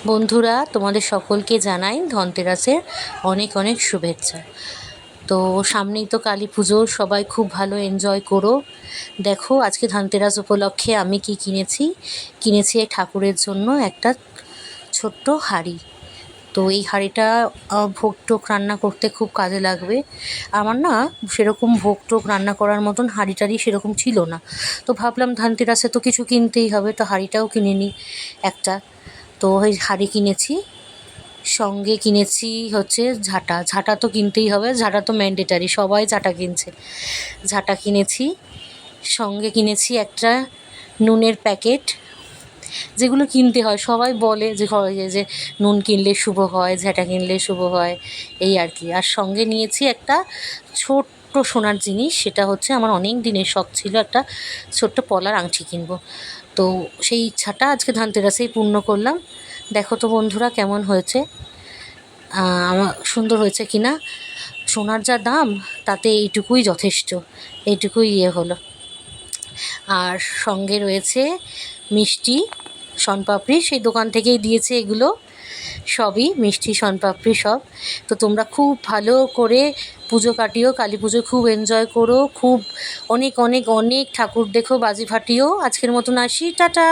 বন্ধুরা, তোমাদের সকলকে জানাই ধনতেরাসের অনেক অনেক শুভেচ্ছা। তো সামনেই তো কালী পুজো, সবাই খুব ভালো এনজয় করো। দেখো আজকে ধনতেরাস উপলক্ষে আমি কি কিনেছি এই ঠাকুরের জন্য একটা ছোট্ট হাঁড়ি। তো এই হাঁড়িটা ভোগ টোক রান্না করতে খুব কাজে লাগবে। আমার না সেরকম ভোগ টোক রান্না করার মতন হাঁড়ি টাড়ি সেরকম ছিল না, তো ভাবলাম ধনতেরাসে তো কিছু কিনতেই হবে, তো হাঁড়িটাও কিনে নিই একটা। তো ওই হাঁড়ি কিনেছি, সঙ্গে কিনেছি হচ্ছে ঝাঁটা। ঝাঁটা তো কিনতেই হবে, ঝাঁটা তো ম্যান্ডেটারি, সবাই ঝাঁটা কিনছে। ঝাঁটা কিনেছি, সঙ্গে কিনেছি একটা নুনের প্যাকেট, যেগুলো কিনতে হয়। সবাই বলে যে যে নুন কিনলে শুভ হয়, ঝাঁটা কিনলে শুভ হয়, এই আর কি। আর সঙ্গে নিয়েছি একটা ছোট্ট সোনার জিনিস, সেটা হচ্ছে আমার অনেক দিনের শখ ছিল, একটা ছোট্ট পলার আংটি কিনবো। তো সেই ইচ্ছাটা আজকে ধনতেরাসেই পূর্ণ করলাম। দেখো তো বন্ধুরা কেমন হয়েছে, আমার সুন্দর হয়েছে কি না। সোনার যা দাম, তাতে এইটুকুই যথেষ্ট, এইটুকুই হলো। আর সঙ্গে রয়েছে মিষ্টি, শনপাপড়ি, সেই দোকান থেকেই দিয়েছে এগুলো সবই, মিষ্টি শনপাপড়ি সব। তো তোমরা খুব ভালো করে পুজো কাটিও, কালী পুজো খুব এনজয় করো, খুব অনেক অনেক অনেক ঠাকুর দেখো, বাজি ফাটিও। আজকের মতন আসি, টাটা।